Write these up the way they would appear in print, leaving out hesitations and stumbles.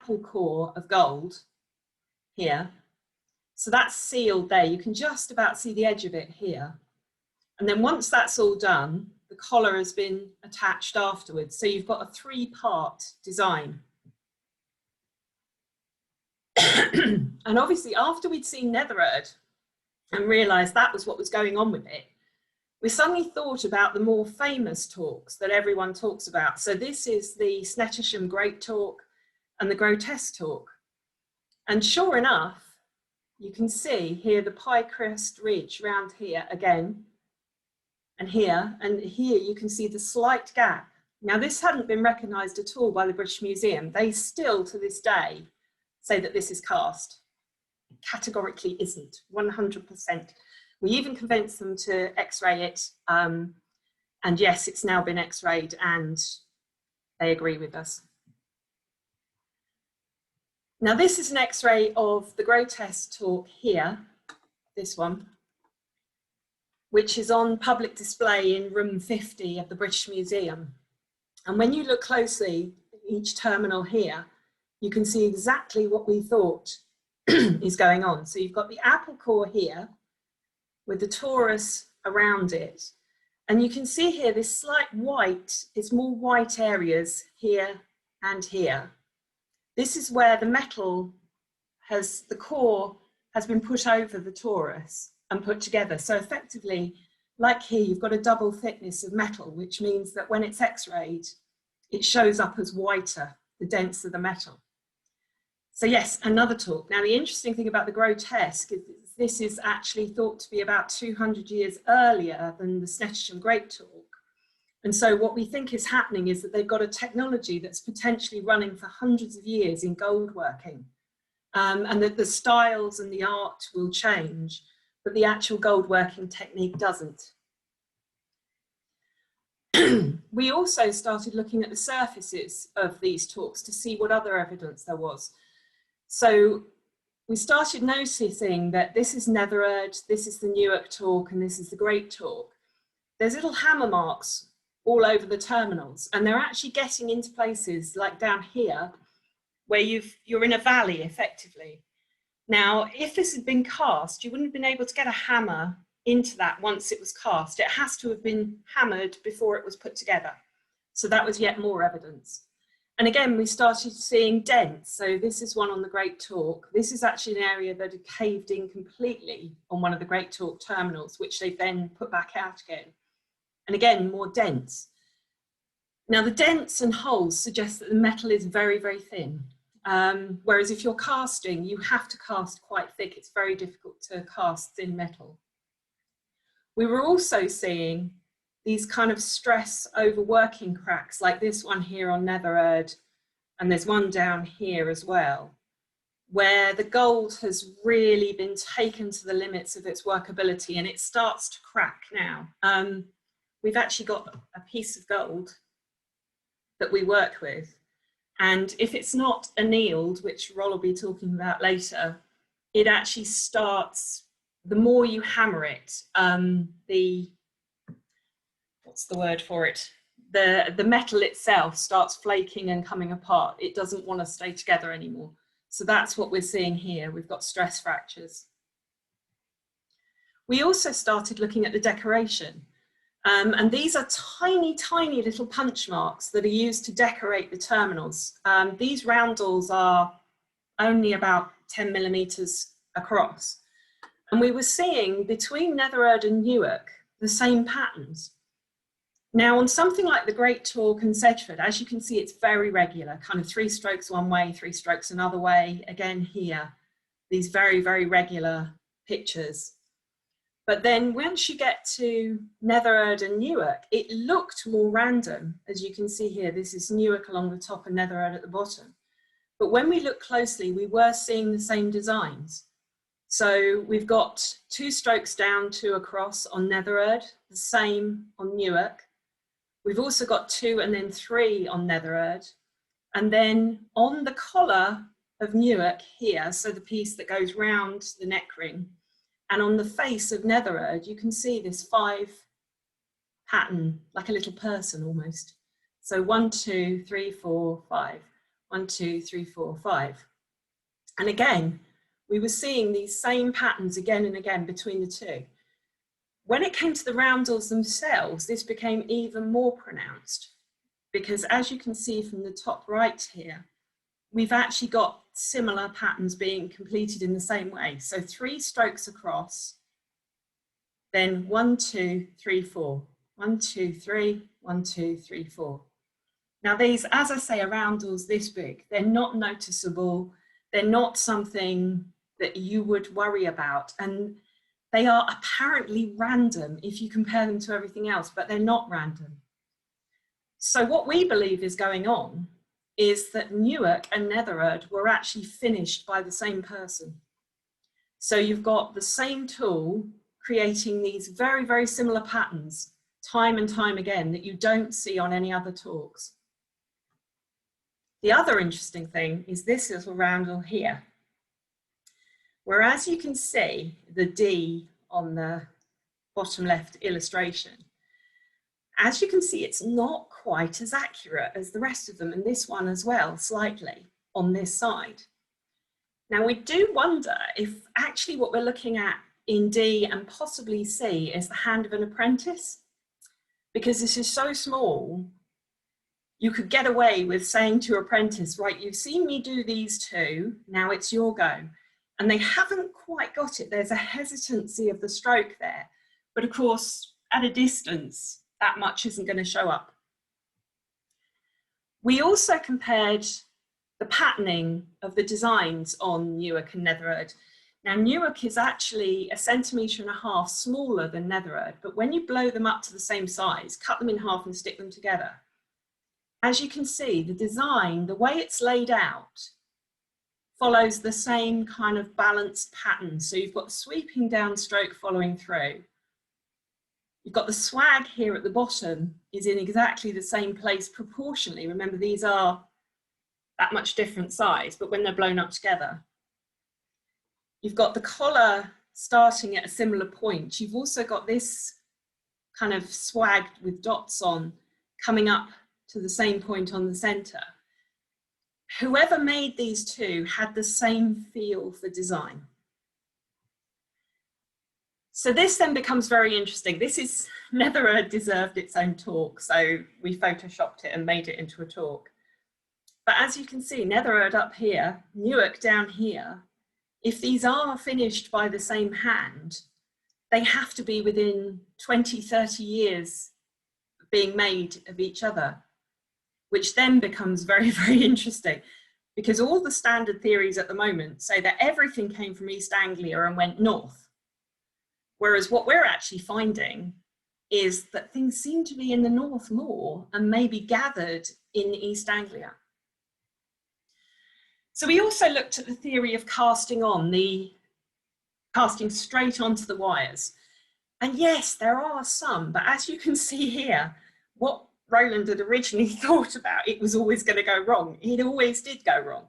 apple core of gold here. So that's sealed there. You can just about see the edge of it here. And then once that's all done, the collar has been attached afterwards. So you've got a 3-part design. And obviously after we'd seen Nethererd and realised that was what was going on with it, we suddenly thought about the more famous Torcs that everyone talks about. So this is the Snettisham Great Torc and the Grotesque Torc. And sure enough, you can see here the pie crest ridge round here again, and here you can see the slight gap. Now this hadn't been recognised at all by the British Museum. They still to this day say that this is cast. It categorically isn't, 100%. We even convinced them to x-ray it, and yes, it's now been x-rayed and they agree with us. Now this is an x-ray of the Grotesque Torc here, this one, which is on public display in room 50 of the British Museum. And when you look closely at each terminal here, you can see exactly what we thought is going on. So you've got the apple core here with the torus around it. And you can see here this slight white, it's more white areas here and here. This is where the metal has, the core has been put over the torus and put together. So effectively, like here, you've got a double thickness of metal, which means that when it's x-rayed, it shows up as whiter, the denser the metal. So yes, another Torc. Now the interesting thing about the Grotesque is this is actually thought to be about 200 years earlier than the Snettisham Great Torc. And so what we think is happening is that they've got a technology that's potentially running for hundreds of years in gold working, and that the styles and the art will change, but the actual gold working technique doesn't. We also started looking at the surfaces of these Torcs to see what other evidence there was. So we started noticing that this is Nethererd, this is the Newark Torc, and this is the Great Torc. There's little hammer marks all over the terminals, and they're actually getting into places like down here where you're in a valley effectively. Now, if this had been cast, you wouldn't have been able to get a hammer into that once it was cast. It has to have been hammered before it was put together. So that was yet more evidence. And again, we started seeing dents. So this is one on the Great Torc. This is actually an area that had caved in completely on one of the Great Torc terminals, which they then put back out again. And again, more dents. Now the dents and holes suggest that the metal is very, very thin. Whereas if you're casting, you have to cast quite thick. It's very difficult to cast thin metal. We were also seeing these kind of stress over working cracks, like this one here on Nethererd, and there's one down here as well, where the gold has really been taken to the limits of its workability and it starts to crack now. We've actually got a piece of gold that we work with, and if it's not annealed, which Roll will be talking about later, it actually starts, the more you hammer it, what's the word for it? The metal itself starts flaking and coming apart. It doesn't want to stay together anymore. So that's what we're seeing here. We've got stress fractures. We also started looking at the decoration. And these are tiny, tiny little punch marks that are used to decorate the terminals. These roundels are only about 10 millimeters across. And we were seeing between Nethererd and Newark the same patterns. Now on something like the Great Torc and Sedgeford, as you can see, it's very regular, kind of 3 strokes one way, 3 strokes another way. Again here, these very, very regular pictures. But then once you get to Nethererd and Newark, it looked more random. As you can see here, this is Newark along the top and Nethererd at the bottom. But when we look closely, we were seeing the same designs. So we've got 2 strokes down, 2 across on Nethererd, the same on Newark. We've also got 2 and then 3 on Nethererd. And then on the collar of Newark here, so the piece that goes round the neck ring, and on the face of Nethererd, you can see this 5 pattern, like a little person almost. So 1, 2, 3, 4, 5 1, 2, 3, 4, 5. And again, we were seeing these same patterns again and again between the two. When it came to the roundels themselves, this became even more pronounced, because as you can see from the top right here, we've actually got similar patterns being completed in the same way. So 3 strokes across, then 1, 2, 3, 4, 1, 2, 3, 1, 2, 3, 4. Now these, as I say, are roundels this big. They're not noticeable. They're not something that you would worry about. And they are apparently random if you compare them to everything else, but they're not random. So what we believe is going on is that Newark and Nethererd were actually finished by the same person. So you've got the same tool creating these very, very similar patterns time and time again that you don't see on any other Torcs. The other interesting thing is this little roundel here. Whereas you can see the D on the bottom left illustration, as you can see, it's not quite as accurate as the rest of them, and this one as well, slightly, on this side. Now we do wonder if actually what we're looking at in D and possibly C is the hand of an apprentice, because this is so small, you could get away with saying to your apprentice, right, you've seen me do these two, now it's your go. And they haven't quite got it. There's a hesitancy of the stroke there. But of course, at a distance, that much isn't going to show up. We also compared the patterning of the designs on Newark and Nethererd. Now, Newark is actually 1.5 centimetres smaller than Nethererd, but when you blow them up to the same size, cut them in half and stick them together, as you can see, the design, the way it's laid out, follows the same kind of balanced pattern. So you've got the sweeping down stroke following through. You've got the swag here at the bottom is in exactly the same place proportionally. Remember, these are that much different size, but when they're blown up together. You've got the collar starting at a similar point. You've also got this kind of swag with dots on coming up to the same point on the center. Whoever made these two had the same feel for design. So this then becomes very interesting. This is, Nethererd deserved its own talk, so we photoshopped it and made it into a talk. But as you can see, Nethererd up here, Newark down here, if these are finished by the same hand, they have to be within 20, 30 years of being made of each other, which then becomes very, very interesting, because all the standard theories at the moment say that everything came from East Anglia and went north. Whereas what we're actually finding is that things seem to be in the north more and maybe gathered in East Anglia. So we also looked at the theory of casting straight onto the wires. And yes, there are some, but as you can see here, what Roland had originally thought about, it was always going to go wrong. It always did go wrong.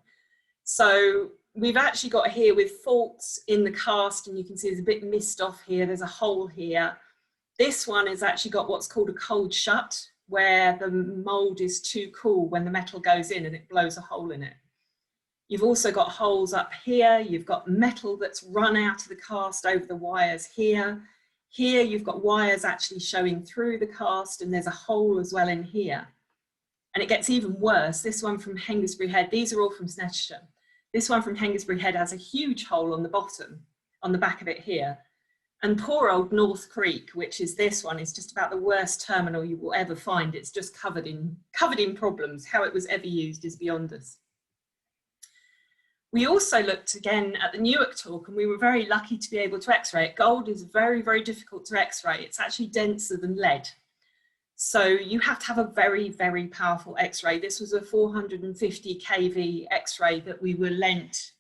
So we've actually got here with faults in the cast, and you can see there's a bit missed off here. There's a hole here. This one has actually got what's called a cold shut, where the mold is too cool when the metal goes in and it blows a hole in it. You've also got holes up here. You've got metal that's run out of the cast over the wires here. Here you've got wires actually showing through the cast, and there's a hole as well in here. And it gets even worse. This one from Hengistbury Head, these are all from Snettisham. This one from Hengistbury Head has a huge hole on the bottom, on the back of it here. And poor old North Creek, which is this one, is just about the worst terminal you will ever find. It's just covered in problems. How it was ever used is beyond us. We also looked again at the Newark talk, and we were very lucky to be able to X-ray it. Gold is very, very difficult to X-ray. It's actually denser than lead. So you have to have a very, very powerful X-ray. This was a 450 kV X-ray that we were lent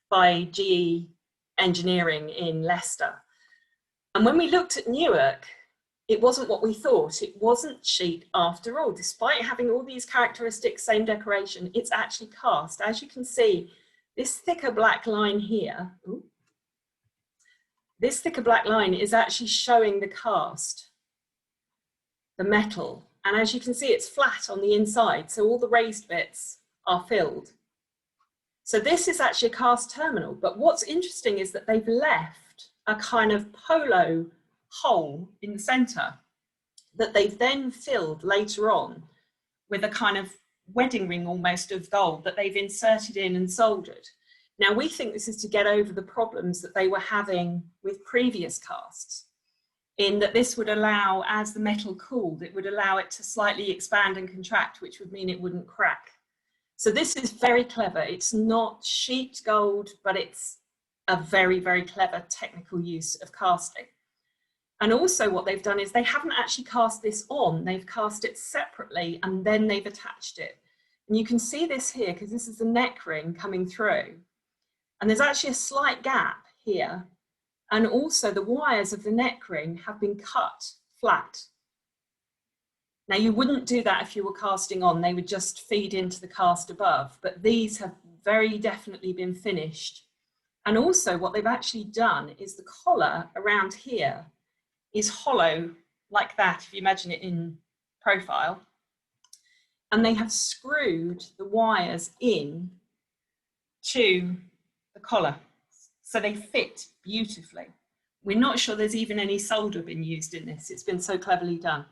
by GE Engineering in Leicester. And when we looked at Newark, it wasn't what we thought. It wasn't sheet after all. Despite having all these characteristics, same decoration, it's actually cast. As you can see, this thicker black line here, this thicker black line is actually showing the cast, the metal. And as you can see, it's flat on the inside. So all the raised bits are filled. So this is actually a cast terminal, but what's interesting is that they've left a kind of polo hole in the center that they've then filled later on with a kind of wedding ring almost of gold that they've inserted in and soldered. Now we think this is to get over the problems that they were having with previous casts, in that this would allow, as the metal cooled, it would allow it to slightly expand and contract, which would mean it wouldn't crack. So this is very clever. It's not sheet gold, but it's a very, very clever technical use of casting. And also what they've done is they haven't actually cast this on, they've cast it separately and then they've attached it. And you can see this here because this is the neck ring coming through. And there's actually a slight gap here. And also the wires of the neck ring have been cut flat. Now you wouldn't do that if you were casting on, they would just feed into the cast above, but these have very definitely been finished. And also what they've actually done is the collar around here is hollow like that, if you imagine it in profile. And they have screwed the wires in to the collar, so they fit beautifully. We're not sure there's even any solder been used in this. It's been so cleverly done.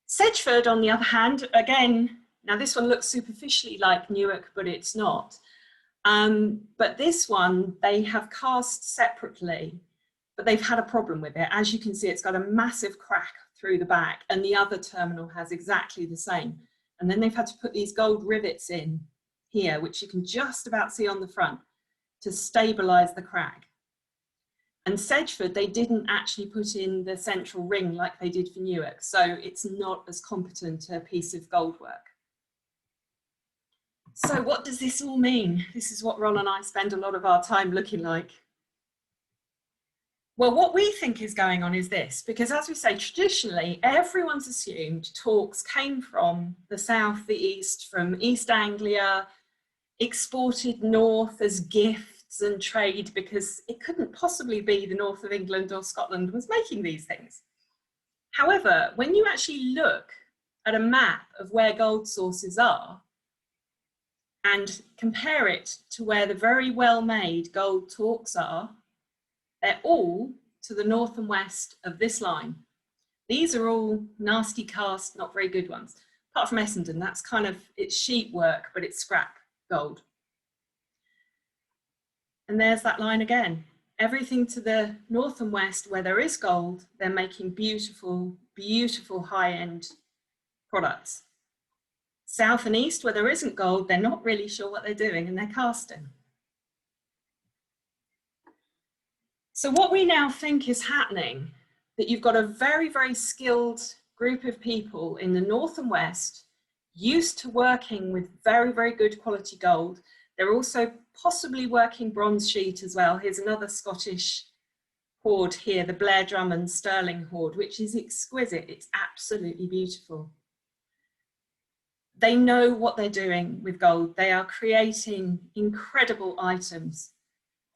Sedgeford, on the other hand, again, now this one looks superficially like Newark, but it's not. But this one, they have cast separately, but they've had a problem with it. As you can see, it's got a massive crack through the back, and the other terminal has exactly the same. And then they've had to put these gold rivets in here, which you can just about see on the front, to stabilize the crack. And Sedgeford, they didn't actually put in the central ring like they did for Newark, so it's not as competent a piece of gold work. So what does this all mean? This is what Ron and I spend a lot of our time looking like. Well, what we think is going on is this, because as we say, traditionally, everyone's assumed Torcs came from the south, the east, from East Anglia, exported north as gifts and trade, because it couldn't possibly be the north of England or Scotland was making these things. However, when you actually look at a map of where gold sources are and compare it to where the very well-made gold Torcs are, they're all to the north and west of this line. These are all nasty cast, not very good ones. Apart from Essendon, that's kind of, it's sheet work, but it's scrap gold. And there's that line again. Everything to the north and west where there is gold, they're making beautiful, beautiful high-end products. South and east where there isn't gold, they're not really sure what they're doing and they're casting. So what we now think is happening, that you've got a very, very skilled group of people in the north and west used to working with very, very good quality gold. They're also possibly working bronze sheet as well. Here's another Scottish hoard here, the Blair Drummond Sterling hoard, which is exquisite. It's absolutely beautiful. They know what they're doing with gold. They are creating incredible items.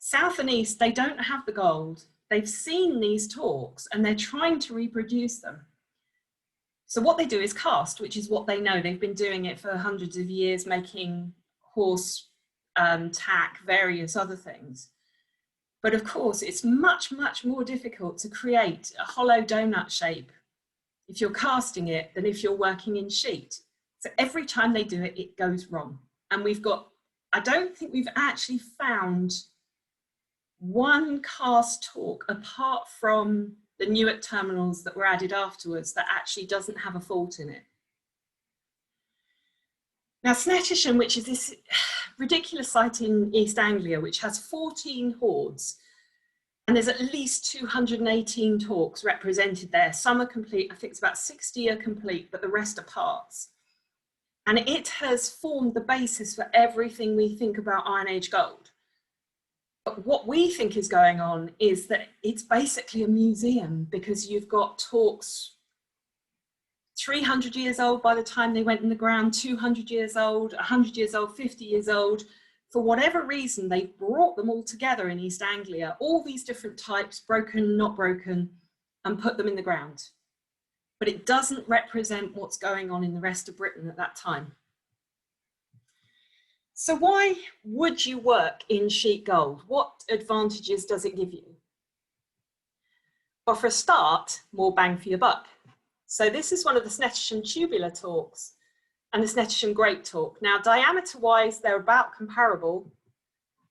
South and east, they don't have the gold. They've seen these Torcs and they're trying to reproduce them. So what they do is cast, which is what they know. They've been doing it for hundreds of years, making horse tack, various other things. But of course, it's much, much more difficult to create a hollow donut shape if you're casting it than if you're working in sheet. So every time they do it, it goes wrong. And we've got, I don't think we've actually found one cast Torc apart from the Newark terminals that were added afterwards that actually doesn't have a fault in it. Now Snettisham, which is this ridiculous site in East Anglia, which has 14 hoards, and there's at least 218 Torcs represented there. Some are complete, I think it's about 60 are complete, but the rest are parts. And it has formed the basis for everything we think about Iron Age gold. But what we think is going on is that it's basically a museum, because you've got Torcs 300 years old by the time they went in the ground, 200 years old, 100 years old, 50 years old. For whatever reason, they've brought them all together in East Anglia, all these different types, broken, not broken, and put them in the ground. But it doesn't represent what's going on in the rest of Britain at that time. So why would you work in sheet gold? What advantages does it give you? Well, for a start, more bang for your buck. So this is one of the Snettisham tubular Torcs and the Snettisham great Torc. Now, diameter-wise, they're about comparable,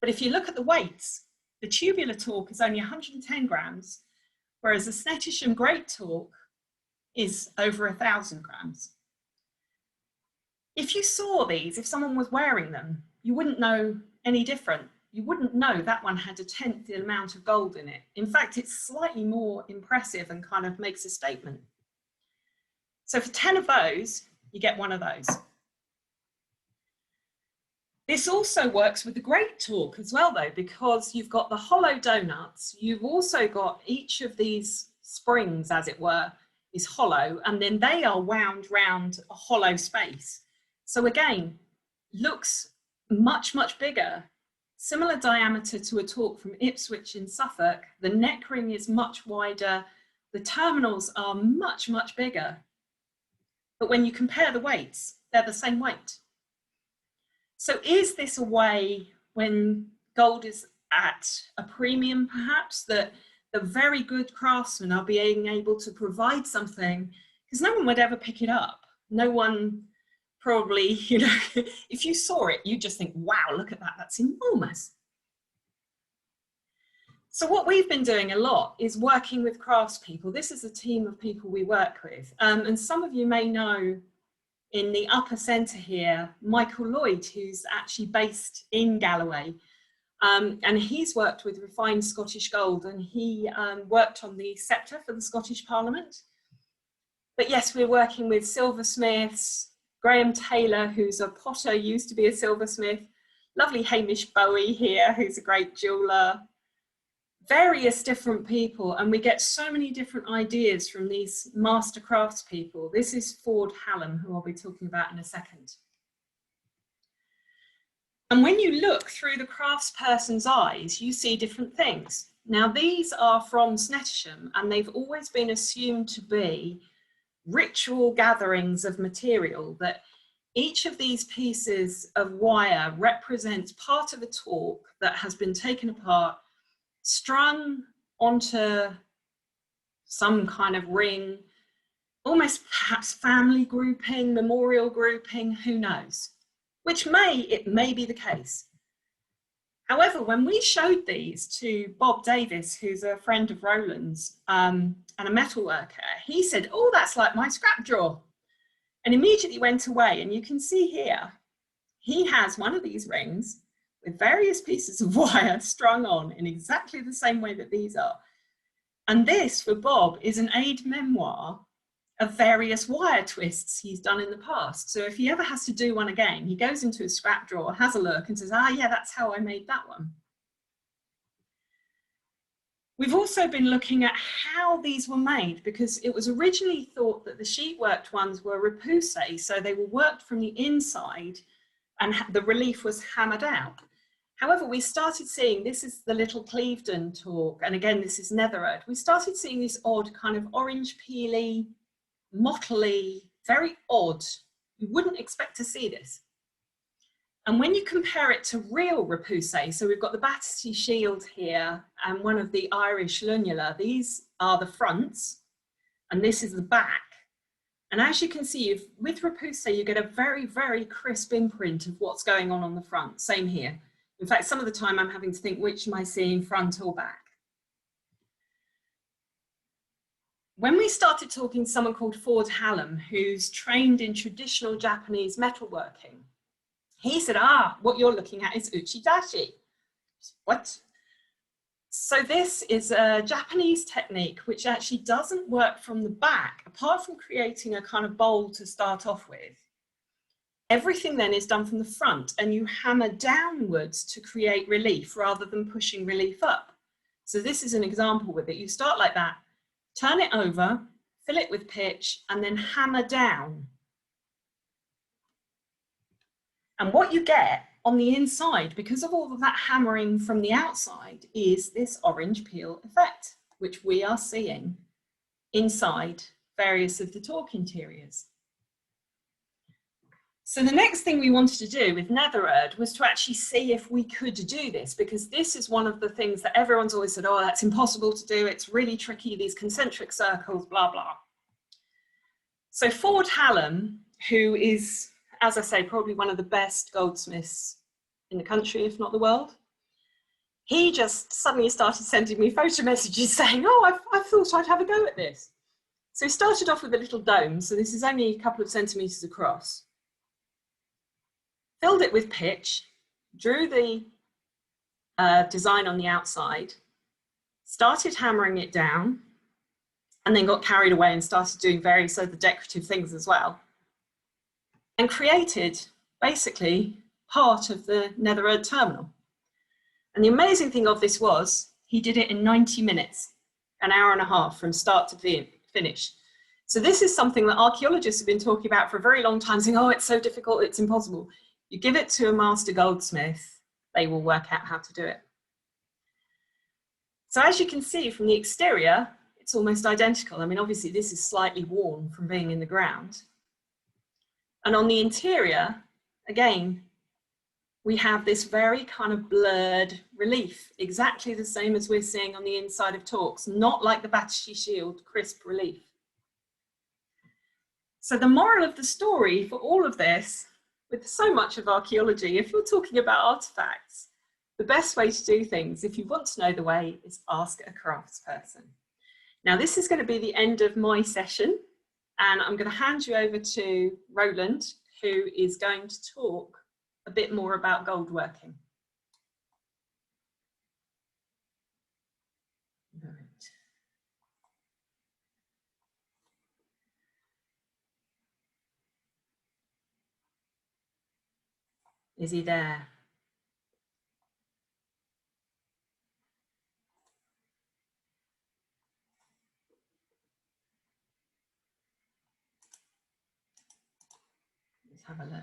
but if you look at the weights, the tubular Torc is only 110 grams, whereas the Snettisham great Torc is over 1,000 grams. If you saw these, if someone was wearing them, you wouldn't know any different. You wouldn't know that one had 1/10 the amount of gold in it. In fact, it's slightly more impressive and kind of makes a statement. So for 10 of those, you get one of those. This also works with the great Torc as well, though, because you've got the hollow donuts. You've also got each of these springs, as it were, is hollow, and then they are wound round a hollow space. So again, looks much, much bigger. Similar diameter to a Torc from Ipswich in Suffolk. The neck ring is much wider. The terminals are much, much bigger. But when you compare the weights, they're the same weight. So is this a way, when gold is at a premium perhaps, that the very good craftsmen are being able to provide something, because no one would ever pick it up. No one probably, you know, if you saw it, you just think, wow, look at that, that's enormous. So what we've been doing a lot is working with craftspeople. This is a team of people we work with. And some of you may know in the upper centre here, Michael Lloyd, who's actually based in Galloway. And he's worked with refined Scottish gold, and he worked on the sceptre for the Scottish Parliament. But yes, we're working with silversmiths, Graham Taylor, who's a potter, used to be a silversmith, lovely Hamish Bowie here, who's a great jeweller, various different people, and we get so many different ideas from these master craftspeople. This is Ford Hallam, who I'll be talking about in a second. And when you look through the craftsperson's eyes, you see different things. Now, these are from Snettisham, and they've always been assumed to be ritual gatherings of material, that each of these pieces of wire represents part of a Torc that has been taken apart, strung onto some kind of ring, almost perhaps family grouping, memorial grouping, who knows? It may be the case. However, when we showed these to Bob Davis, who's a friend of Roland's and a metal worker, he said, oh, that's like my scrap drawer, and immediately went away. And you can see here, he has one of these rings with various pieces of wire strung on in exactly the same way that these are. And this, for Bob, is an aid memoir of various wire twists he's done in the past. So if he ever has to do one again, he goes into his scrap drawer, has a look and says, ah, yeah, that's how I made that one. We've also been looking at how these were made, because it was originally thought that the sheet worked ones were repoussé, so they were worked from the inside and the relief was hammered out. However, we started seeing, this is the little Clevedon Torc, and again, this is Nethererd. We started seeing this odd kind of orange peely, mottly, very odd. You wouldn't expect to see this. And when you compare it to real repoussé, so we've got the Battersea Shield here and one of the Irish lunula, these are the fronts and this is the back. And as you can see, with repoussé, you get a very, very crisp imprint of what's going on the front. Same here. In fact, some of the time I'm having to think, which am I seeing, front or back? When we started talking to someone called Ford Hallam, who's trained in traditional Japanese metalworking, he said, ah, what you're looking at is uchidashi. What? So this is a Japanese technique which actually doesn't work from the back, apart from creating a kind of bowl to start off with. Everything then is done from the front, and you hammer downwards to create relief rather than pushing relief up. So this is an example with it. You start like that, turn it over, fill it with pitch, and then hammer down. And what you get on the inside, because of all of that hammering from the outside, is this orange peel effect, which we are seeing inside various of the Torc interiors. So the next thing we wanted to do with Nethererd was to actually see if we could do this, because this is one of the things that everyone's always said, oh, that's impossible to do, it's really tricky, these concentric circles, blah, blah. So Ford Hallam, who is, as I say, probably one of the best goldsmiths in the country, if not the world, he just suddenly started sending me photo messages saying, oh, I thought I'd have a go at this. So he started off with a little dome, so this is only a couple of centimetres across. Filled it with pitch, drew the design on the outside, started hammering it down, and then got carried away and started doing various other decorative things as well, and created basically part of the Nethererd terminal. And the amazing thing of this was he did it in 90 minutes, an hour and a half from start to finish. So this is something that archaeologists have been talking about for a very long time, saying, oh, it's so difficult, it's impossible. You give it to a master goldsmith, they will work out how to do it. So as you can see from the exterior, it's almost identical. I mean, obviously this is slightly worn from being in the ground. And on the interior, again, we have this very kind of blurred relief, exactly the same as we're seeing on the inside of Torcs, not like the Battersea Shield crisp relief. So the moral of the story for all of this, with so much of archaeology, if you're talking about artifacts, the best way to do things, if you want to know the way, is ask a craftsperson. Now, this is going to be the end of my session, and I'm going to hand you over to Roland, who is going to talk a bit more about gold working. Right. Is he there? Let's have a look.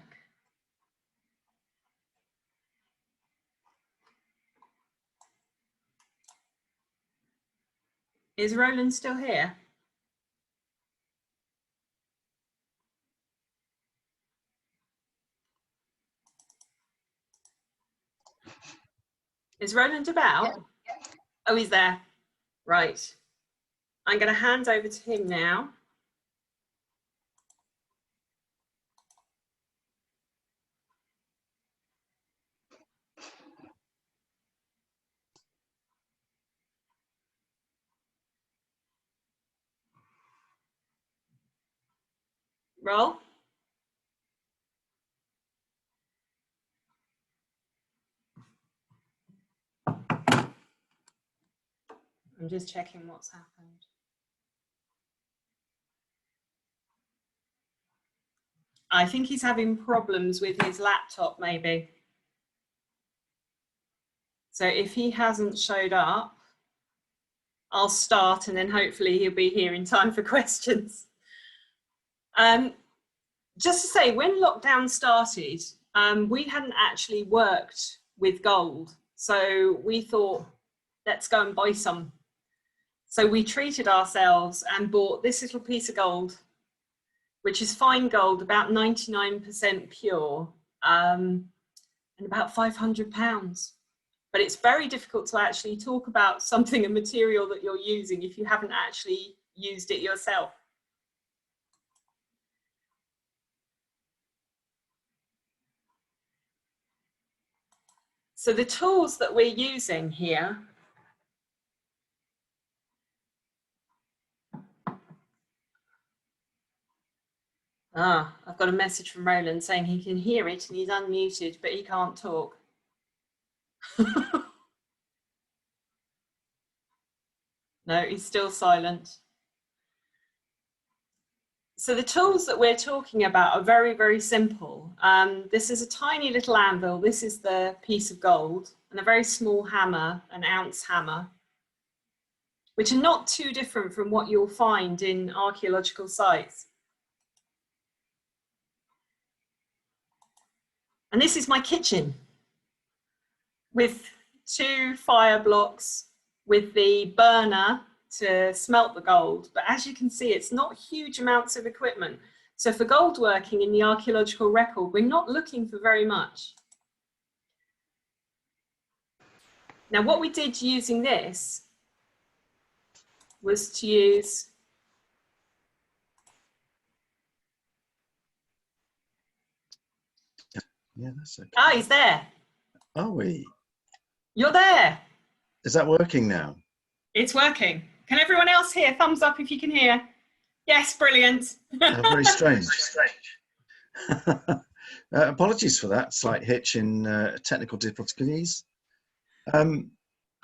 Is Roland still here? Is Roland about? Yeah. Oh, he's there. Right. I'm going to hand over to him now. Roll. I'm just checking what's happened. I think he's having problems with his laptop, maybe. So if he hasn't showed up, I'll start and then hopefully he'll be here in time for questions. Just to say, when lockdown started, we hadn't actually worked with gold. So we thought, let's go and buy some. So we treated ourselves and bought this little piece of gold, which is fine gold, about 99% pure, and about £500. But it's very difficult to actually talk about something, a material that you're using, if you haven't actually used it yourself. So the tools that we're using here I've got a message from Roland saying he can hear it and he's unmuted, but he can't talk. No, he's still silent. So the tools that we're talking about are very, very simple. This is a tiny little anvil. This is the piece of gold, and a very small hammer, an ounce hammer, which are not too different from what you'll find in archaeological sites. And this is my kitchen with 2 fire blocks with the burner to smelt the gold. But as you can see, it's not huge amounts of equipment. So for gold working in the archaeological record, we're not looking for very much. Now, what we did using this was to use yeah, that's okay. Ah, he's there. Are we? You're there. Is that working now? It's working. Can everyone else hear? Thumbs up if you can hear. Yes, brilliant. Very strange. Apologies for that slight hitch in technical difficulties.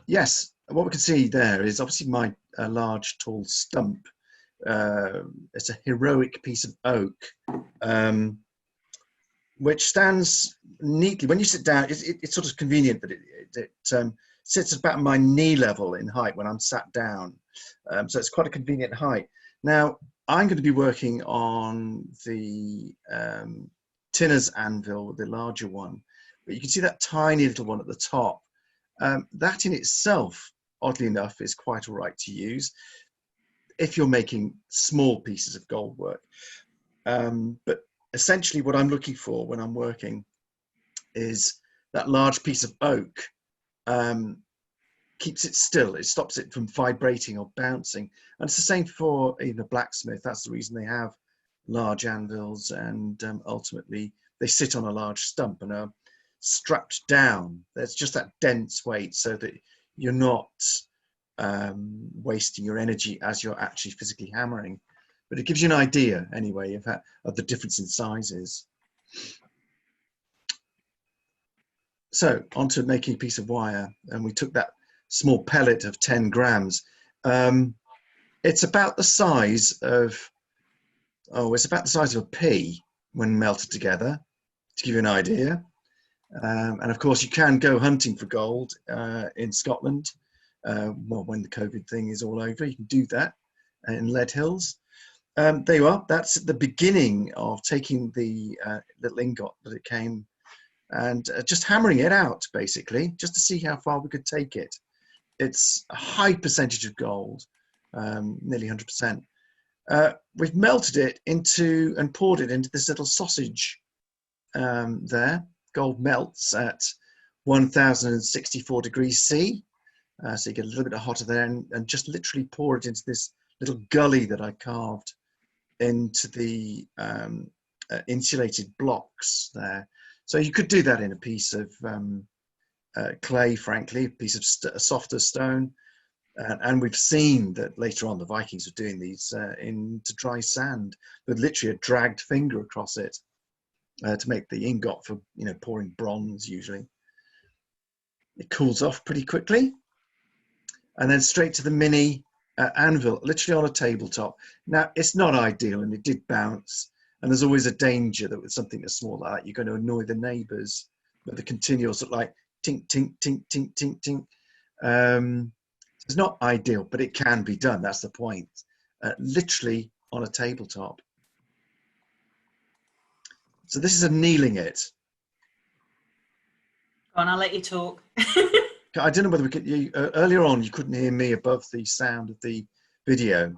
Yes, what we can see there is obviously my large tall stump. It's a heroic piece of oak, which stands neatly. When you sit down, it's sort of convenient that it sits about my knee level in height when I'm sat down. So it's quite a convenient height. Now, I'm going to be working on the tinner's anvil, the larger one. But you can see that tiny little one at the top. That in itself, oddly enough, is quite all right to use if you're making small pieces of gold work. But essentially what I'm looking for when I'm working is that large piece of oak keeps it still. It stops it from vibrating or bouncing. And it's the same for even a blacksmith. That's the reason they have large anvils, and ultimately they sit on a large stump and are strapped down. There's just that dense weight so that you're not wasting your energy as you're actually physically hammering. But it gives you an idea anyway of the difference in sizes. So onto making a piece of wire, and we took that small pellet of 10 grams. It's about the size of, it's about the size of a pea when melted together, to give you an idea. And of course you can go hunting for gold in Scotland. Well, when the COVID thing is all over, you can do that in Lead Hills. There you are. That's the beginning of taking the little ingot that it came and just hammering it out, basically, just to see how far we could take it. It's a high percentage of gold, nearly 100%. We've melted it into and poured it into this little sausage there. Gold melts at 1064 degrees C. So you get a little bit hotter there, and just literally pour it into this little gully that I carved into the insulated blocks there. So you could do that in a piece of clay, frankly, a piece of softer stone. And we've seen that later on the Vikings were doing these into dry sand with literally a dragged finger across it to make the ingot for, pouring bronze usually. It cools off pretty quickly. And then straight to the mini anvil, literally on a tabletop. Now, it's not ideal, and it did bounce. And there's always a danger that with something as small like that, you're going to annoy the neighbours with the continual sort of like tink, tink, tink, tink, tink, tink. It's not ideal, but it can be done. That's the point. Literally on a tabletop. So this is annealing it. Go on, I'll let you talk. I don't know whether we could. Earlier on, you couldn't hear me above the sound of the video.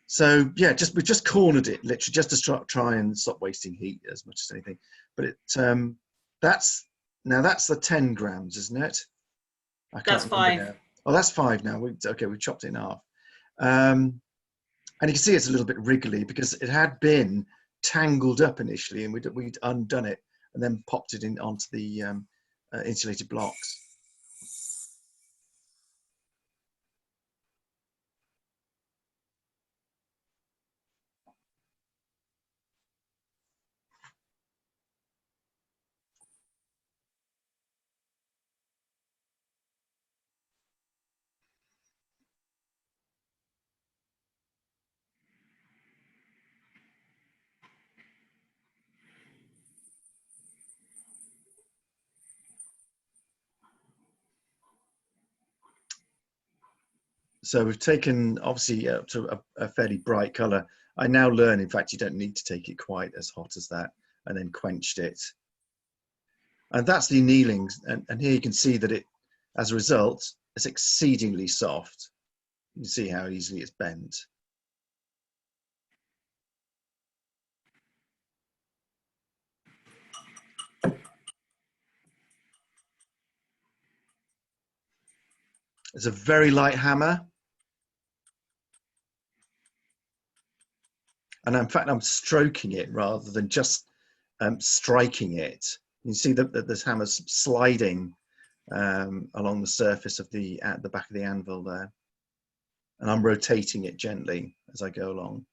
So yeah, we just cornered it literally just to try and stop wasting heat as much as anything. But that's the 10 grams, isn't it? That's 5. Oh, that's 5 now. We've chopped it in half. And you can see it's a little bit wriggly because it had been tangled up initially, and we'd undone it and then popped it in onto the insulated blocks. So we've taken, obviously, to a fairly bright color. I now learn, in fact, you don't need to take it quite as hot as that, and then quenched it. And that's the annealing. And here you can see that it, as a result, it's exceedingly soft. You can see how easily it's bent. It's a very light hammer. And in fact, I'm stroking it rather than just striking it. You can see that this hammer's sliding along the surface of at the back of the anvil there. And I'm rotating it gently as I go along.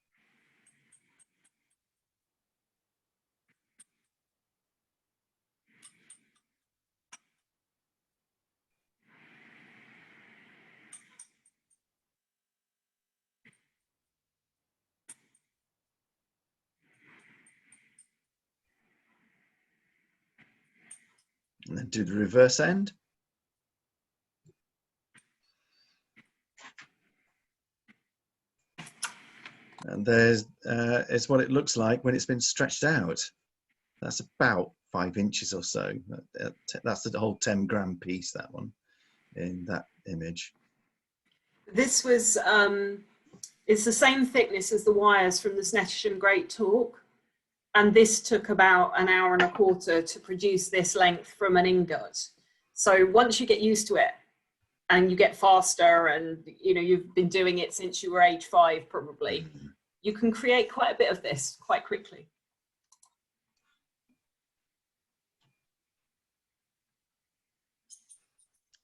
And then do the reverse end. And there's is what it looks like when it's been stretched out. That's about 5 inches or so. That's the whole 10-gram piece, that one, in that image. This was, it's the same thickness as the wires from the Snettisham Great Torque. And this took about an hour and a quarter to produce this length from an ingot. So once you get used to it and you get faster and you've been doing it since you were age 5 probably, you can create quite a bit of this quite quickly.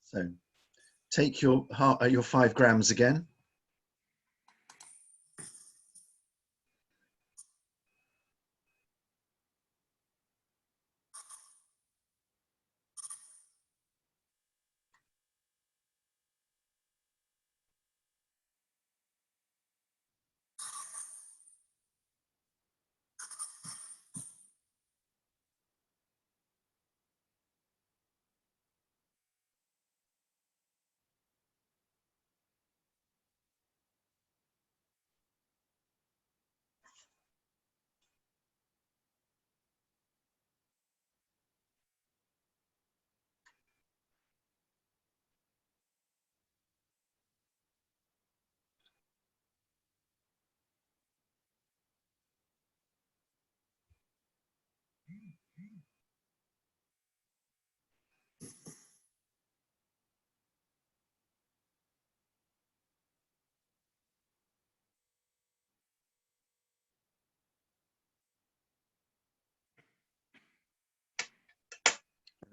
So take your 5 grams again.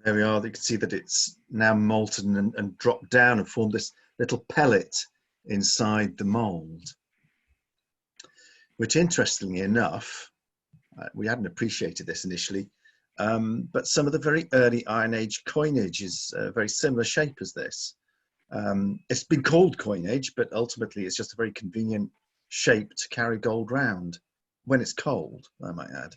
There we are. You can see that it's now molten and dropped down and formed this little pellet inside the mold, which, interestingly enough, we hadn't appreciated this initially, but some of the very early Iron Age coinage is a very similar shape as this. It's been called coinage, but ultimately it's just a very convenient shape to carry gold round when it's cold, I might add.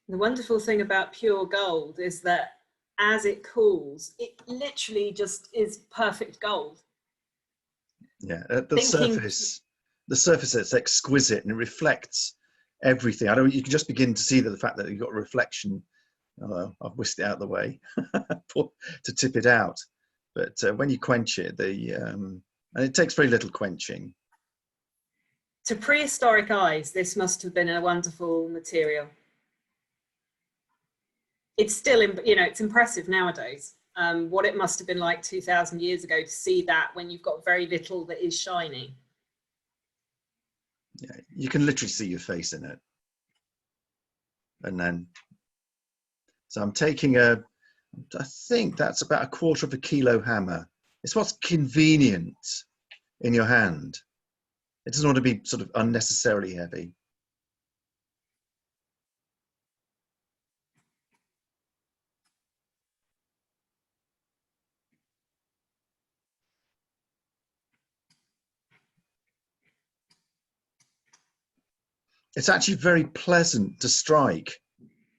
The wonderful thing about pure gold is that as it cools, it literally just is perfect gold. Yeah, the surface is exquisite and it reflects everything. You can just begin to see that the fact that you've got a reflection. I've whisked it out of the way to tip it out. But when you quench it, and it takes very little quenching. To prehistoric eyes, this must have been a wonderful material. It's still, it's impressive nowadays. What it must have been like 2,000 years ago to see that when you've got very little that is shiny. Yeah, you can literally see your face in it. And then, so I'm taking I think that's about 1/4 kilo hammer. It's what's convenient in your hand. It doesn't want to be sort of unnecessarily heavy. It's actually very pleasant to strike.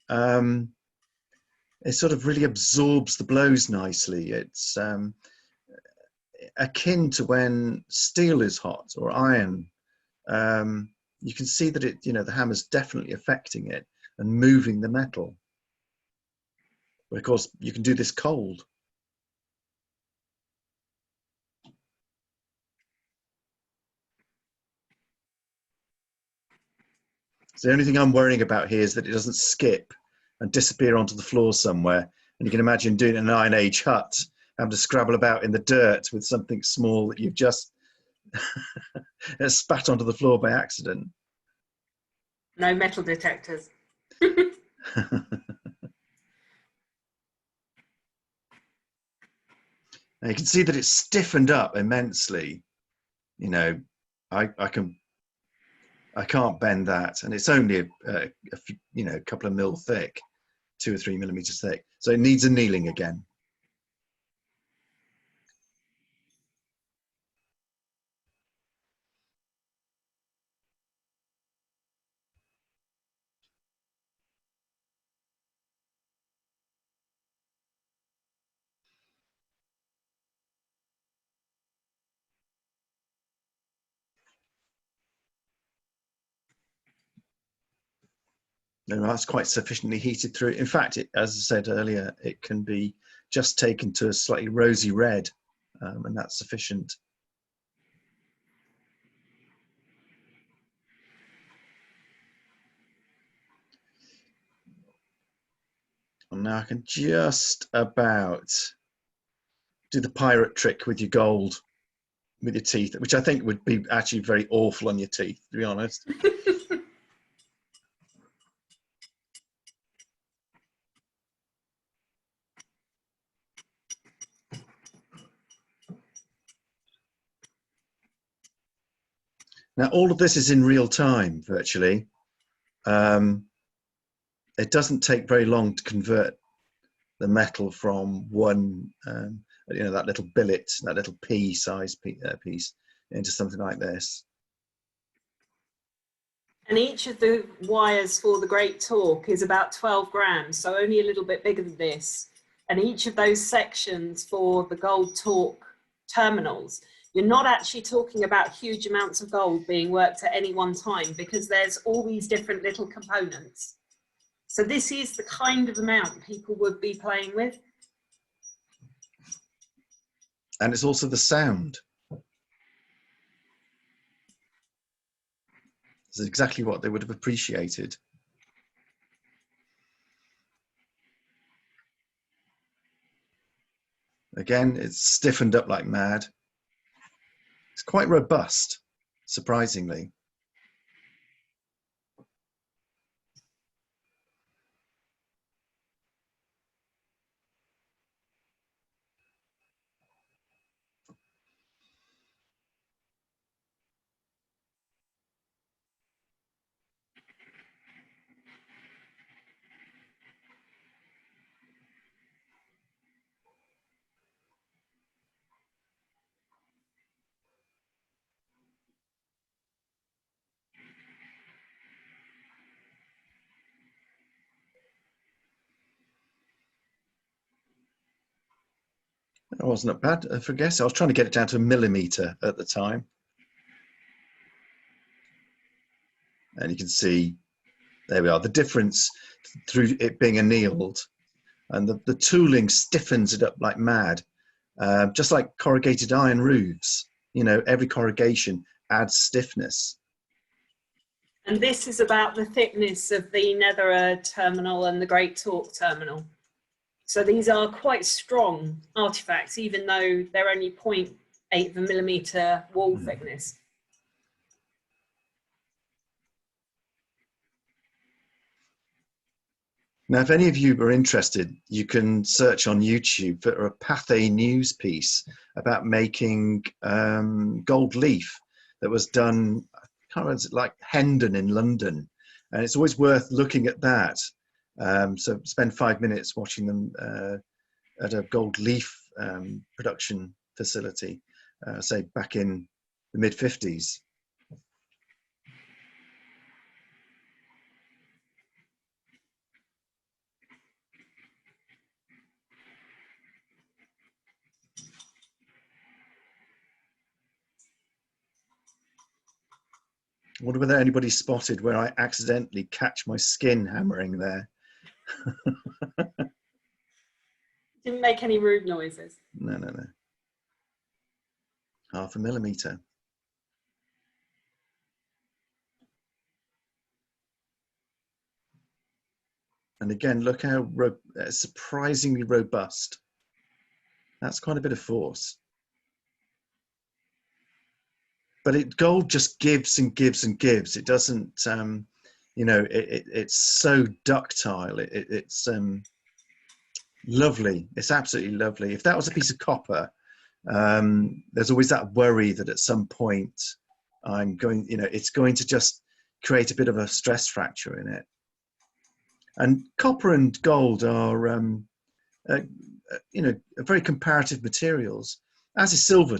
It sort of really absorbs the blows nicely. It's akin to when steel is hot or iron. You can see that the hammer's definitely affecting it and moving the metal. But of course, you can do this cold. So the only thing I'm worrying about here is that it doesn't skip and disappear onto the floor somewhere. And you can imagine doing an Iron Age hut, having to scrabble about in the dirt with something small that you've just spat onto the floor by accident. No metal detectors. Now you can see that it's stiffened up immensely. You know, I can't bend that, and it's only a few, you know, a couple of mil thick, 2 or 3 millimeters thick. So it needs annealing again. No, that's quite sufficiently heated through. In fact, as I said earlier, it can be just taken to a slightly rosy red, and that's sufficient. And now I can just about do the pirate trick with your gold, with your teeth, which I think would be actually very awful on your teeth, to be honest. Now, all of this is in real time, virtually. It doesn't take very long to convert the metal from one, you know, that little billet, that little pea-sized piece, into something like this. And each of the wires for the Great Torque is about 12 grams, so only a little bit bigger than this. And each of those sections for the gold torque terminals, you're not actually talking about huge amounts of gold being worked at any one time, because there's all these different little components. So this is the kind of amount people would be playing with. And it's also the sound. This is exactly what they would have appreciated. Again, it's stiffened up like mad. It's quite robust, surprisingly. It wasn't bad for a guess. I was trying to get it down to a millimeter at the time. And you can see, there we are, the difference through it being annealed. And the tooling stiffens it up like mad, just like corrugated iron roofs. You know, every corrugation adds stiffness. And this is about the thickness of the Nethererd terminal and the Great Torque terminal. So these are quite strong artifacts, even though they're only 0.8 of a millimeter wall thickness. Now, if any of you are interested, you can search on YouTube for a Pathé News piece about making gold leaf that was done, I can't remember, like Hendon in London. And it's always worth looking at that. So spend 5 minutes watching them at a gold leaf production facility, say back in the mid-50s. I wonder whether anybody spotted where I accidentally catch my skin hammering there. Didn't make any rude noises. No, no, no. 0.5 millimeter. And again, look how surprisingly robust. That's quite a bit of force. But gold just gives and gives and gives. It doesn't, you know, it's so ductile. It's lovely. It's absolutely lovely. If that was a piece of copper, there's always that worry that at some point you know, it's going to just create a bit of a stress fracture in it. And copper and gold are, you know, very comparative materials, as is silver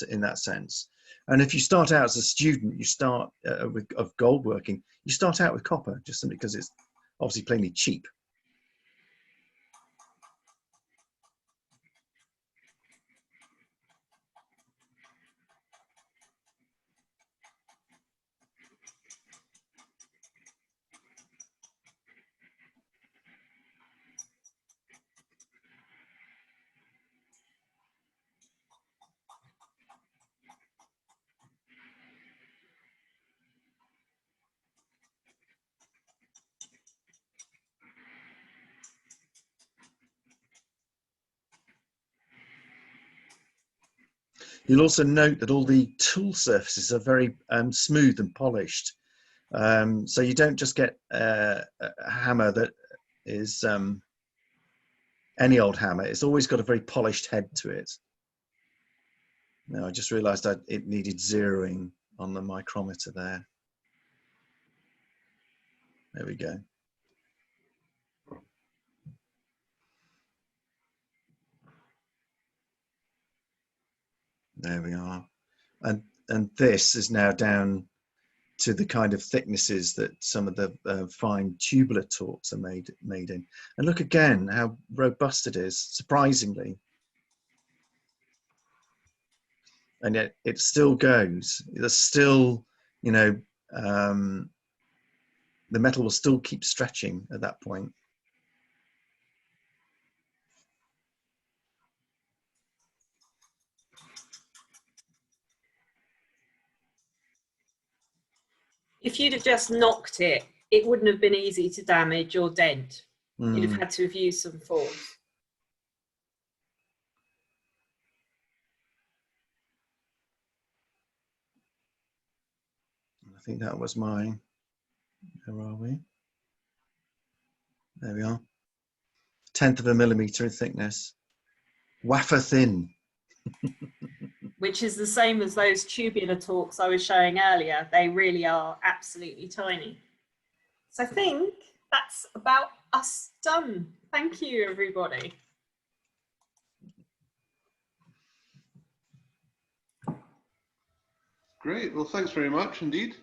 in that sense. And if you start out as a student, you start of gold working, you start out with copper just simply because it's obviously plainly cheap. You'll also note that all the tool surfaces are very smooth and polished. So you don't just get a hammer that is any old hammer. It's always got a very polished head to it. Now I just realized that it needed zeroing on the micrometer there. There we go. There we are. And this is now down to the kind of thicknesses that some of the fine tubular Torcs are made in. And look again how robust it is, surprisingly. And yet it still goes. There's still, you know, the metal will still keep stretching at that point. If you'd have just knocked it, it wouldn't have been easy to damage or dent. You'd have had to have used some force. I think that was mine. Where are we? There we are. 1/10 of a millimeter in thickness. Wafer thin. Which is the same as those tubular Torcs I was showing earlier. They really are absolutely tiny. So I think that's about us done. Thank you, everybody. Great. Well, thanks very much indeed.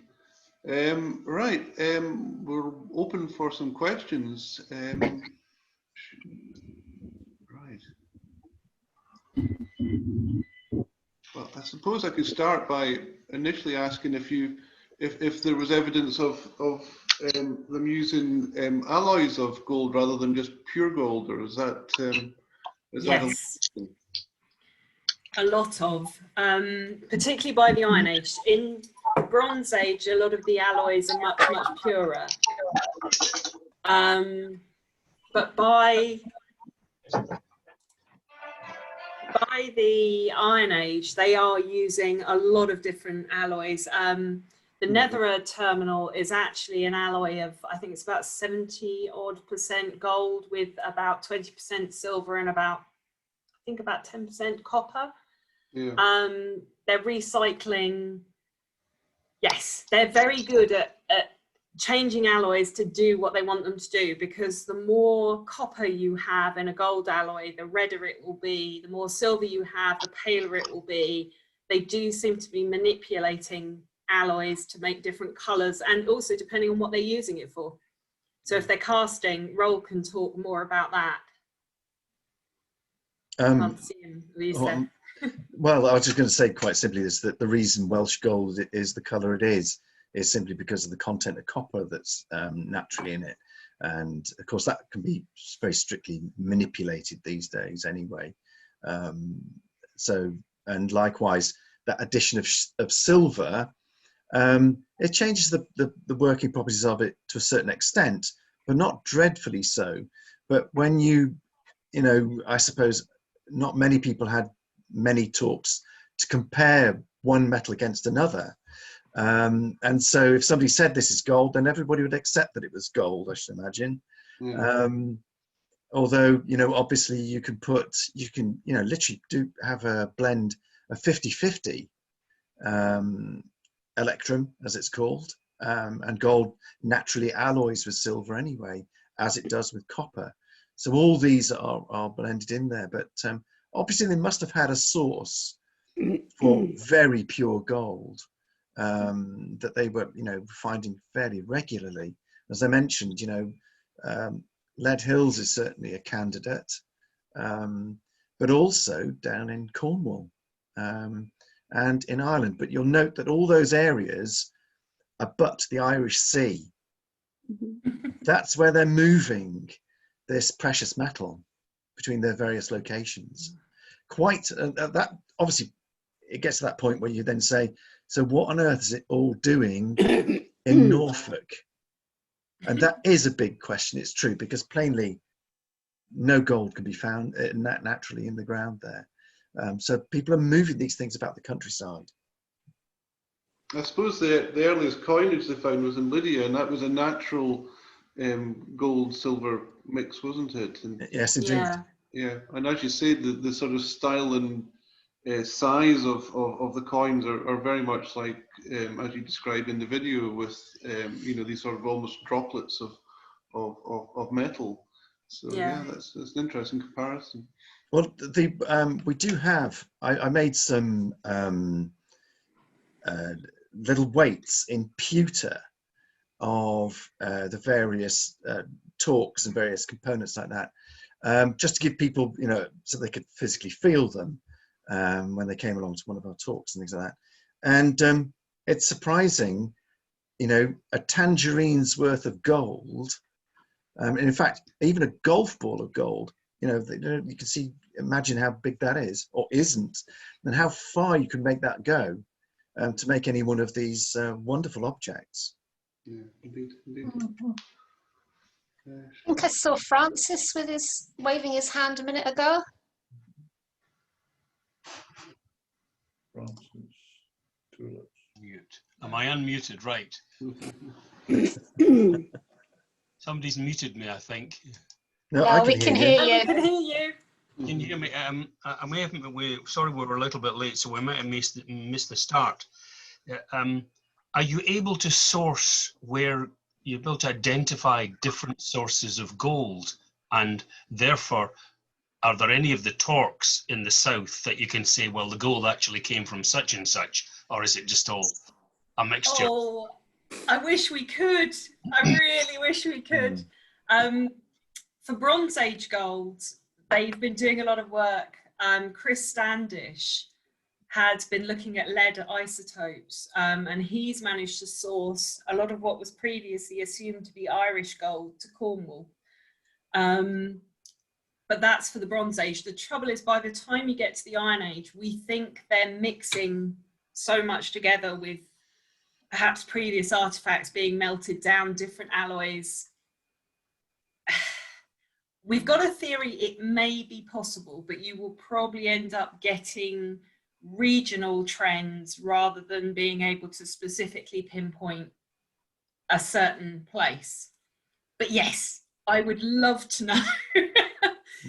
Right. We're open for some questions. Right. Well, I suppose I could start by initially asking if there was evidence of them using alloys of gold rather than just pure gold, or is that Yes. A lot of, particularly by the Iron Age. In the Bronze Age, a lot of the alloys are much, much purer. But by the Iron Age, they are using a lot of different alloys. The Netherite terminal is actually an alloy of, I think it's about 70% gold with about 20% silver and about 10% copper. Yeah. They're recycling. Yes, they're very good at changing alloys to do what they want them to do, because the more copper you have in a gold alloy, the redder it will be. The more silver you have, the paler it will be. They do seem to be manipulating alloys to make different colors, and also depending on what they're using it for. So if they're casting, Roel can talk more about that. Can't see him, Lisa. Well, I was just going to say quite simply is that the reason Welsh gold is the colour it is simply because of the content of copper that's naturally in it. And of course that can be very strictly manipulated these days anyway. And likewise, that addition of silver, it changes the working properties of it to a certain extent, but not dreadfully so. But when I suppose not many people had many Torcs to compare one metal against another. And so if somebody said this is gold, then everybody would accept that it was gold, I should imagine. Although, obviously you can literally have a blend of 50-50 electrum, as it's called, and gold naturally alloys with silver anyway, as it does with copper. So all these are blended in there, but obviously they must have had a source for very pure gold that they were, finding fairly regularly. As I mentioned, Lead Hills is certainly a candidate, but also down in Cornwall and in Ireland. But you'll note that all those areas abut the Irish Sea. That's where they're moving this precious metal between their various locations. That obviously, it gets to that point where you then say, so what on earth is it all doing in Norfolk? And that is a big question. It's true, because plainly no gold can be found naturally in the ground there. So people are moving these things about the countryside. I suppose the earliest coinage they found was in Lydia, and that was a natural gold silver mix, wasn't it? And, yes, indeed. Yeah, and as you say, the sort of style and size of the coins are very much like as you described in the video, with these sort of almost droplets of metal. So yeah, that's an interesting comparison. Well, we do have. I made some little weights in pewter of the various Torcs and various components like that, just to give people, so they could physically feel them when they came along to one of our talks and things like that. And it's surprising, a tangerine's worth of gold. And in fact, even a golf ball of gold, you can imagine how big that is or isn't, and how far you can make that go to make any one of these wonderful objects. Yeah, indeed. I think I saw Francis waving his hand a minute ago. Francis, tulips. Mute. Am I unmuted? Right. Somebody's muted me, I think. No, we can hear you. We can hear you. Can you hear me? I may have. Sorry, we were a little bit late, so we might have missed the start. Are you able to source where you're able to identify different sources of gold, and therefore, are there any of the Torcs in the south that you can say, well, the gold actually came from such and such, or is it just all a mixture? Oh, I wish we could. I really wish we could. For Bronze Age gold, they've been doing a lot of work. Chris Standish had been looking at lead isotopes, and he's managed to source a lot of what was previously assumed to be Irish gold to Cornwall. But that's for the Bronze Age. The trouble is, by the time you get to the Iron Age, we think they're mixing so much together with perhaps previous artifacts being melted down, different alloys. We've got a theory it may be possible, but you will probably end up getting regional trends rather than being able to specifically pinpoint a certain place. But yes, I would love to know,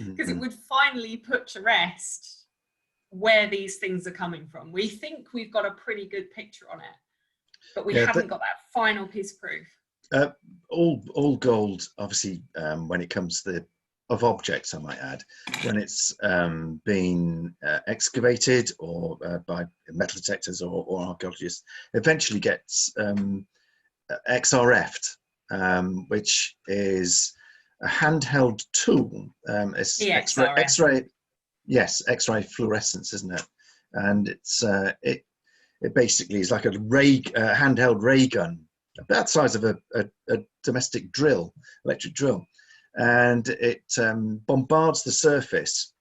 because it would finally put to rest where these things are coming from. We think we've got a pretty good picture on it, but we haven't got that final piece of proof. All gold, obviously, when it comes to of objects, I might add, when it's been excavated or by metal detectors or archaeologists, eventually gets XRF'd, which is a handheld tool. It's X-ray, yes, X-ray fluorescence, isn't it? And it's it basically is like a handheld ray gun, about the size of a domestic drill, electric drill. And it bombards the surface,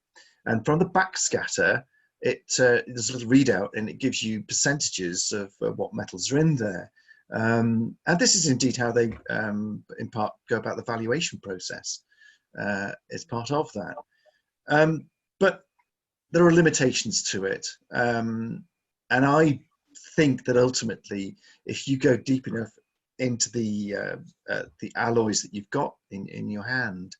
and from the backscatter, there's a little readout, and it gives you percentages of what metals are in there. And this is indeed how they, in part, go about the valuation process. It's part of that. But there are limitations to it. And I think that ultimately, if you go deep enough into the alloys that you've got in your hand,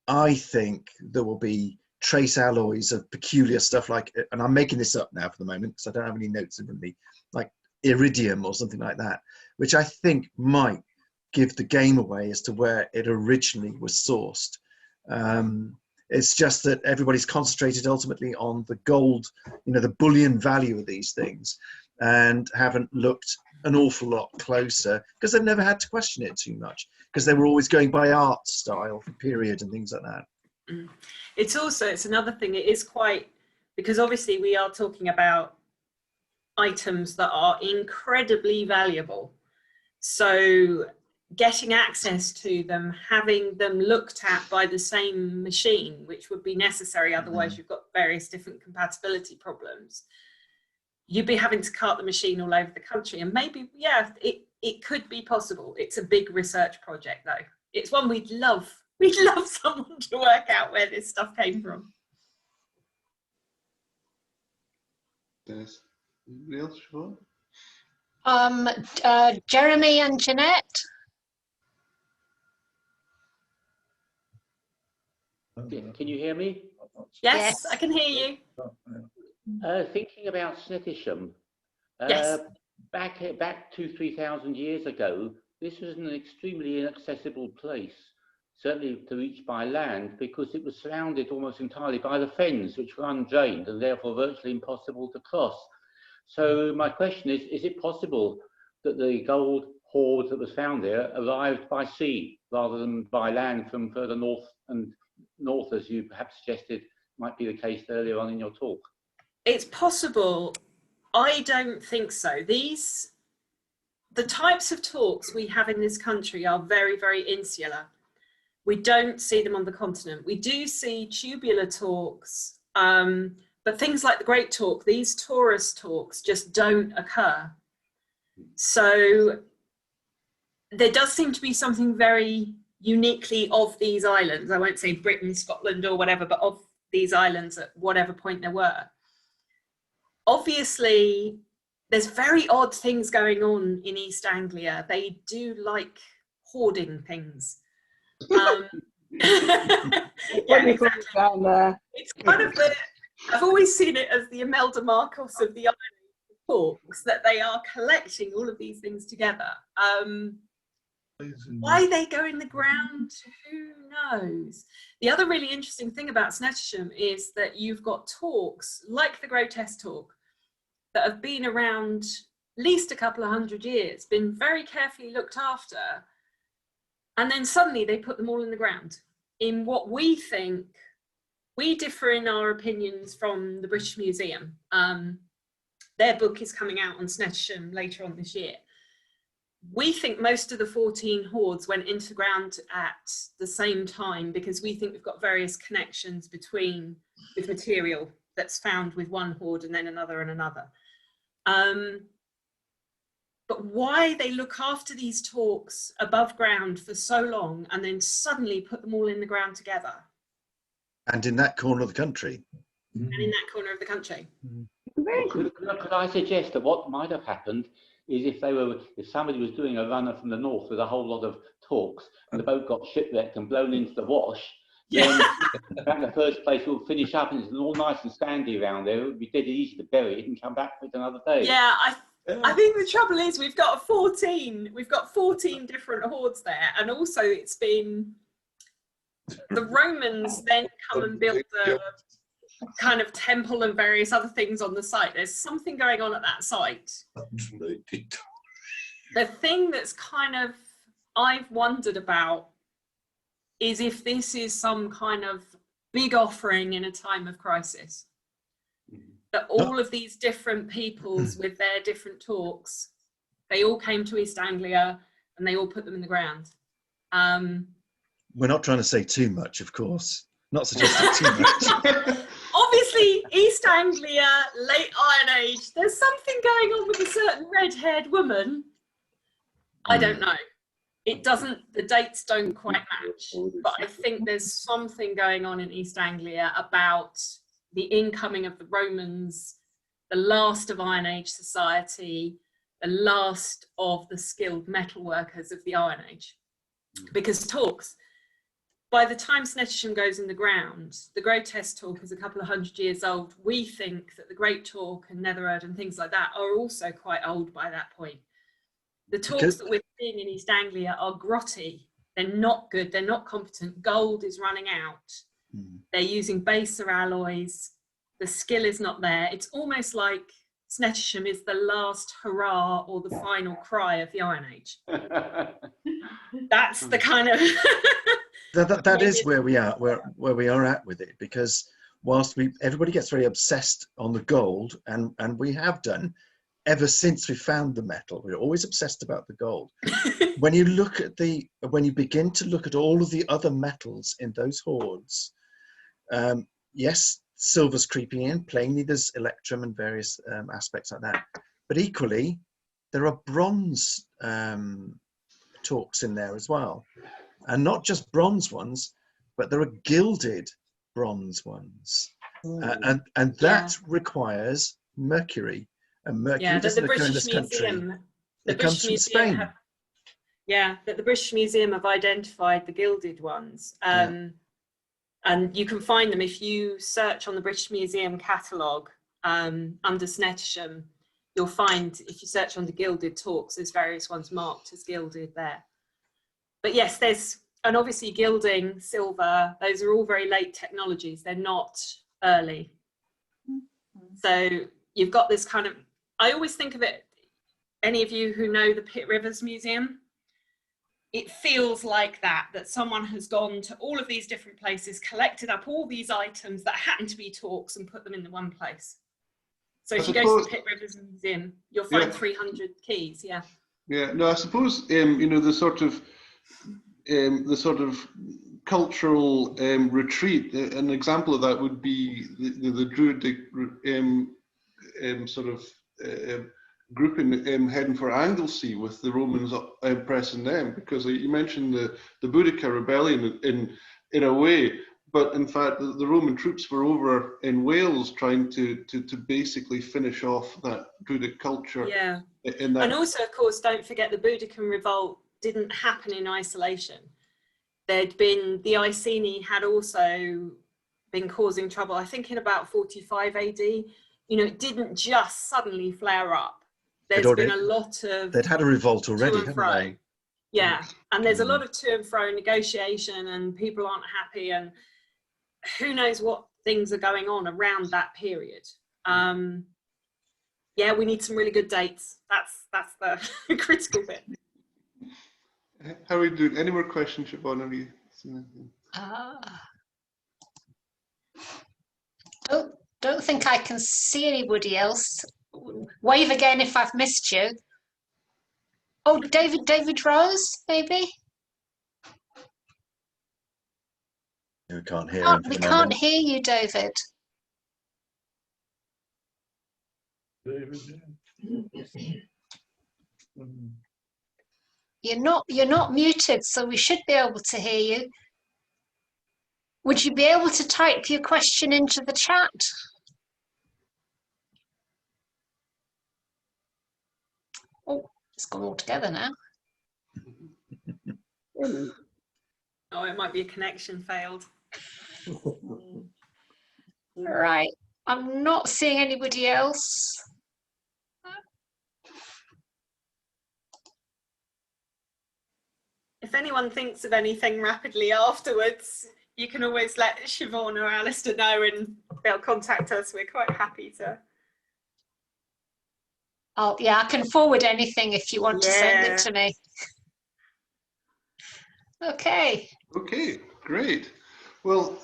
I think there will be trace alloys of peculiar stuff like, and I'm making this up now for the moment because I don't have any notes in front of me, like iridium or something like that, which I think might give the game away as to where it originally was sourced. It's just that everybody's concentrated ultimately on the gold, the bullion value of these things, and haven't looked an awful lot closer because they've never had to question it too much because they were always going by art style, period, and things like that. It's another thing. It is quite, because obviously we are talking about items that are incredibly valuable. So getting access to them, having them looked at by the same machine, which would be necessary, otherwise you've got various different compatibility problems. You'd be having to cart the machine all over the country, and maybe, yeah, it could be possible. It's a big research project though. It's one we'd love someone to work out where this stuff came from. Yes. Anybody else? Jeremy and Jeanette. Can you hear me? Yes, I can hear you. Thinking about Snettisham, Yes. back 2,000-3,000 years ago, this was an extremely inaccessible place, certainly to reach by land, because it was surrounded almost entirely by the fens, which were undrained and therefore virtually impossible to cross. So my question is it possible that the gold hoard that was found there arrived by sea rather than by land from further north, as you perhaps suggested might be the case earlier on in your talk? It's possible. I don't think so. The types of Torcs we have in this country are very, very insular. We don't see them on the continent. We do see tubular Torcs, but things like the Great Torc, these Taurus Torcs just don't occur. So there does seem to be something very uniquely of these islands. I won't say Britain, Scotland or whatever, but of these islands at whatever point there were. Obviously, there's very odd things going on in East Anglia. They do like hoarding things. Yeah, exactly. Down there. It's kind of I've always seen it as the Imelda Marcos of the island Torcs, that they are collecting all of these things together. Why they go in the ground, who knows? The other really interesting thing about Snettisham is that you've got Torcs, like the grotesque Torc, that have been around at least a couple of 100 years, been very carefully looked after, and then suddenly they put them all in the ground. In what we think, we differ in our opinions from the British Museum. Their book is coming out on Snettisham later on this year. We think most of the 14 hoards went into the ground at the same time because we think we've got various connections with material that's found with one hoard and then another and another. But why they look after these Torcs above ground for so long and then suddenly put them all in the ground together. And in that corner of the country. And in that corner of the country. Could I suggest that what might have happened is if somebody was doing a runner from the north with a whole lot of Torcs and the boat got shipwrecked and blown into the wash, then back in the first place we'll finish up and it's all nice and sandy around there. It would be dead easy to bury it and come back with another day. Yeah, I think the trouble is we've got 14 different hoards there, and also it's been the Romans then come and built the kind of temple and various other things on the site. There's something going on at that site. The thing that's kind of I've wondered about is if this is some kind of big offering in a time of crisis. That all of these different peoples with their different Torcs, they all came to East Anglia and they all put them in the ground. We're not trying to say too much, of course. Not suggesting too much. Obviously, East Anglia, late Iron Age, there's something going on with a certain red-haired woman I don't know. It doesn't, the dates don't quite match, but I think there's something going on in East Anglia about the incoming of the Romans, the last of Iron Age society, the last of the skilled metal workers of the Iron Age. Because Torcs, by the time Snettisham goes in the ground, the grotesque Torc is a couple of 100 years old. We think that the Great Torc and Nethererd and things like that are also quite old by that point. The Torcs that we're seeing in East Anglia are grotty. They're not good. They're not competent. Gold is running out. They're using baser alloys. The skill is not there. It's almost like Snettisham is the last hurrah or the final cry of the Iron Age. That's the kind of... that is where we are, where we are at with it, because whilst everybody gets very obsessed on the gold, and we have done ever since we found the metal, we're always obsessed about the gold. When you look at when you begin to look at all of the other metals in those hoards, yes, silver's creeping in, plainly there's electrum and various aspects like that, but equally there are bronze Torcs in there as well, and not just bronze ones, but there are gilded bronze ones, and that requires mercury. And mercury doesn't occur in this country. It comes from Spain. That the British Museum have identified the gilded ones. And you can find them if you search on the British Museum catalogue under Snettisham. You'll find, if you search on the gilded Torcs, there's various ones marked as gilded there. But yes, and obviously gilding, silver, those are all very late technologies. They're not early. So you've got this kind of, I always think of it, any of you who know the Pitt Rivers Museum, it feels like that someone has gone to all of these different places, collected up all these items that happen to be Torcs and put them in the one place. So if you go to the Pitt Rivers Museum, you'll find 300 keys, Yeah, no, I suppose, you know, the sort of cultural retreat, an example of that would be the Druidic grouping heading for Anglesey, with the Romans pressing them, because you mentioned the Boudica rebellion in a way, but in fact the Roman troops were over in Wales trying to basically finish off that Druidic culture. Yeah, and also of course don't forget the Boudican revolt didn't happen in isolation. There'd been, the Iceni had also been causing trouble, I think in about 45 AD. You know, it didn't just suddenly flare up. There's been a lot of... They'd had a revolt already, hadn't they? Yeah, and there's a lot of to and fro negotiation, and people aren't happy, and who knows what things are going on around that period. Yeah, we need some really good dates. That's the critical bit. How are we doing? Any more questions, Siobhan? Have you seen anything? Don't think I can see anybody else. Wave again if I've missed you. Oh, David Rose, maybe? We can't hear him. We can't hear you, David. You're not muted, so we should be able to hear you. Would you be able to type your question into the chat? Oh, it's gone all together now. Oh, it might be a connection failed. Right, I'm not seeing anybody else. If anyone thinks of anything rapidly afterwards, you can always let Siobhan or Alistair know and they'll contact us. We're quite happy to. Oh, yeah, I can forward anything if you want to send it to me. Okay. Okay, great. Well,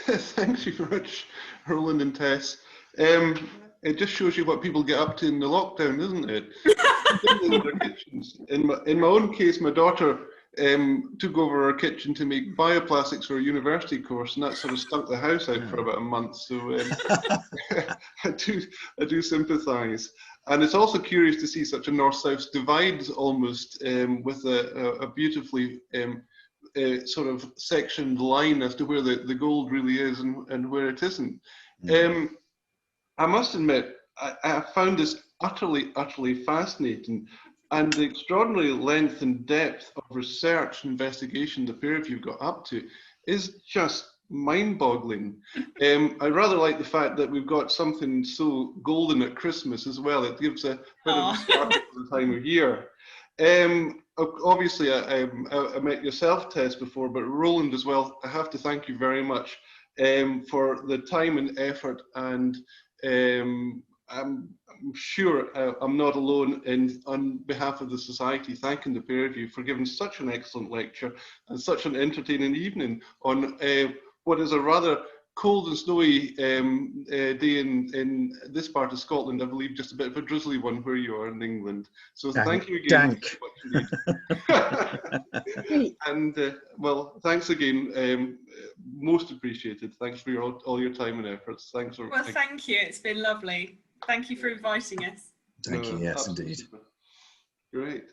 thanks you very much, Roland and Tess. It just shows you what people get up to in the lockdown, isn't it? In their kitchens. In my own case, my daughter took over our kitchen to make bioplastics for a university course, and that sort of stunk the house out for about a month. So I do sympathise. And it's also curious to see such a north-south divide almost, with a beautifully sort of sectioned line as to where the gold really is and where it isn't. I must admit, I found this utterly fascinating, and the extraordinary length and depth of research and investigation the pair of you got up to is just mind-boggling. I rather like the fact that we've got something so golden at Christmas as well. It gives a bit of a start for the time of year. Obviously, I met yourself, Tess, before, but Roland as well, I have to thank you very much for the time and effort, and I'm sure I'm not alone on behalf of the Society thanking the pair of you for giving such an excellent lecture and such an entertaining evening on what is a rather cold and snowy day in this part of Scotland. I believe just a bit of a drizzly one where you are in England. So thank you again. Dank. And well, thanks again. Most appreciated. Thanks for all your time and efforts. Thanks for. Well, thank you. It's been lovely. Thank you for inviting us. Thank you. Yes, indeed. Great.